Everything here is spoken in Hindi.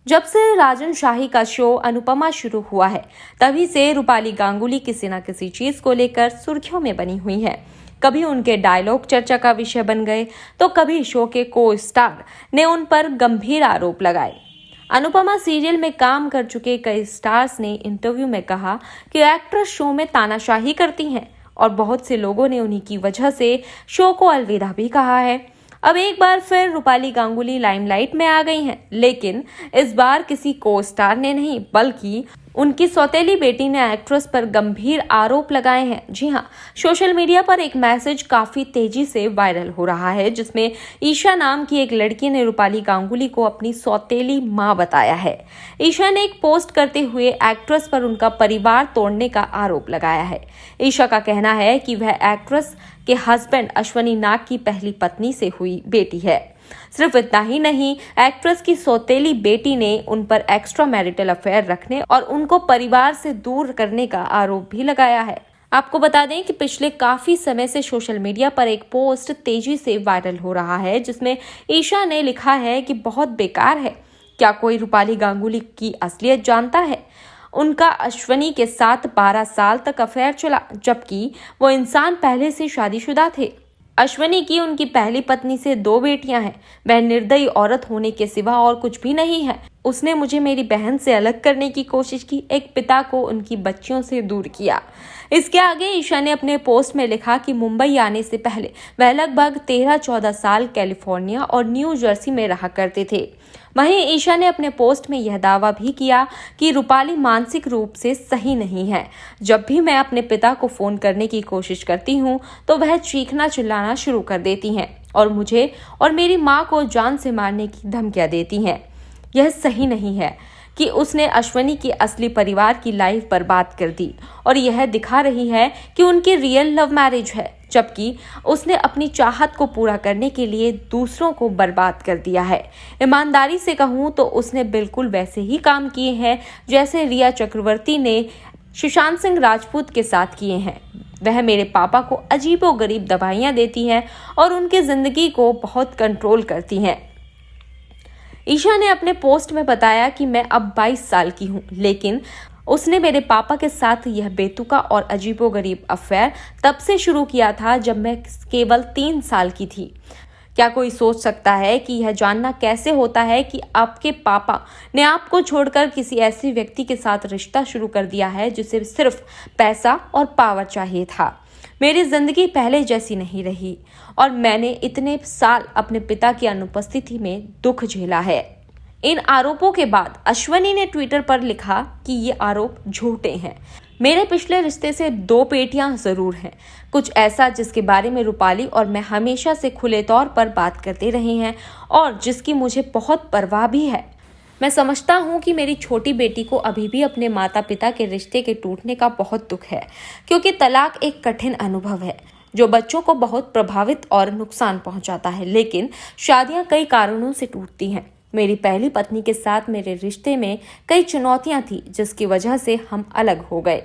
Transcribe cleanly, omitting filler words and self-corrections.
जब से राजन शाही का शो अनुपमा शुरू हुआ है, तभी से रूपाली गांगुली किसी न किसी चीज को लेकर सुर्खियों में बनी हुई है। कभी उनके डायलॉग चर्चा का विषय बन गए, तो कभी शो के को स्टार ने उन पर गंभीर आरोप लगाए। अनुपमा सीरियल में काम कर चुके कई स्टार्स ने इंटरव्यू में कहा कि एक्ट्रेस शो में तानाशाही करती हैं और बहुत से लोगों ने उन्हीं की वजह से शो को अलविदा भी कहा है। अब एक बार फिर रूपाली गांगुली लाइमलाइट में आ गई हैं, लेकिन इस बार किसी को स्टार ने नहीं बल्कि उनकी सौतेली बेटी ने एक्ट्रेस पर गंभीर आरोप लगाए हैं। जी हां, सोशल मीडिया पर एक मैसेज काफी तेजी से वायरल हो रहा है, जिसमें ईशा नाम की एक लड़की ने रूपाली गांगुली को अपनी सौतेली मां बताया है। ईशा ने एक पोस्ट करते हुए एक्ट्रेस पर उनका परिवार तोड़ने का आरोप लगाया है। ईशा का कहना है कि वह एक्ट्रेस के हस्बैंड अश्वनी नाग की पहली पत्नी से हुई बेटी है। सिर्फ इतना ही नहीं, एक्ट्रेस की सौतेली बेटी ने उन पर एक्स्ट्रा मैरिटल अफेयर रखने और उनको परिवार से दूर करने का आरोप भी लगाया है। आपको बता दें कि पिछले काफी समय से सोशल मीडिया पर एक पोस्ट तेजी से वायरल हो रहा है, जिसमें ईशा ने लिखा है कि बहुत बेकार है। क्या कोई रूपाली गांगुली की असलियत जानता है? उनका अश्वनी के साथ 12 साल तक अफेयर चला, जबकि वो इंसान पहले से शादीशुदा थे। अश्वनी की उनकी पहली पत्नी से 2 बेटियां हैं। वह निर्दयी औरत होने के सिवा और कुछ भी नहीं है। उसने मुझे मेरी बहन से अलग करने की कोशिश की, एक पिता को उनकी बच्चियों से दूर किया। इसके आगे ईशा ने अपने पोस्ट में लिखा कि मुंबई आने से पहले वह लगभग 13-14 साल कैलिफोर्निया और न्यू जर्सी में रहा करते थे। वहीं ईशा ने अपने पोस्ट में यह दावा भी किया कि रूपाली मानसिक रूप से सही नहीं है। जब भी मैं अपने पिता को फोन करने की कोशिश करती हूँ तो वह चीखना चिल्लाना शुरू कर देती हैं और मुझे और मेरी माँ को जान से मारने की धमकियां देती हैं। यह सही नहीं है कि उसने अश्वनी की असली परिवार की लाइफ बर्बाद कर दी और यह दिखा रही है कि उनकी रियल लव मैरिज है, जबकि उसने अपनी चाहत को पूरा करने के लिए दूसरों को बर्बाद कर दिया है। ईमानदारी से कहूँ तो उसने बिल्कुल वैसे ही काम किए हैं जैसे रिया चक्रवर्ती ने सुशांत सिंह राजपूत के साथ किए हैं। वह मेरे पापा को अजीबोगरीब दवाइयाँ देती हैं और उनकी जिंदगी को बहुत कंट्रोल करती हैं। ईशा ने अपने पोस्ट में बताया कि मैं अब 22 साल की हूँ, लेकिन उसने मेरे पापा के साथ यह बेतुका और अजीबोगरीब अफेयर तब से शुरू किया था जब मैं केवल 3 साल की थी। क्या कोई सोच सकता है कि यह जानना कैसे होता है कि आपके पापा ने आपको छोड़कर किसी ऐसे व्यक्ति के साथ रिश्ता शुरू कर दिया है जिसे सिर्फ पैसा और पावर चाहिए था। मेरी जिंदगी पहले जैसी नहीं रही और मैंने इतने साल अपने पिता की अनुपस्थिति में दुख झेला है। इन आरोपों के बाद अश्वनी ने ट्विटर पर लिखा कि ये आरोप झूठे हैं। मेरे पिछले रिश्ते से 2 बेटियां जरूर हैं, कुछ ऐसा जिसके बारे में रूपाली और मैं हमेशा से खुले तौर पर बात करते रहे हैं और जिसकी मुझे बहुत परवाह भी है। मैं समझता हूँ कि मेरी छोटी बेटी को अभी भी अपने माता पिता के रिश्ते के टूटने का बहुत दुख है, क्योंकि तलाक एक कठिन अनुभव है जो बच्चों को बहुत प्रभावित और नुकसान पहुंचाता है। लेकिन शादियां कई कारणों से टूटती हैं। मेरी पहली पत्नी के साथ मेरे रिश्ते में कई चुनौतियां थी जिसकी वजह से हम अलग हो गए।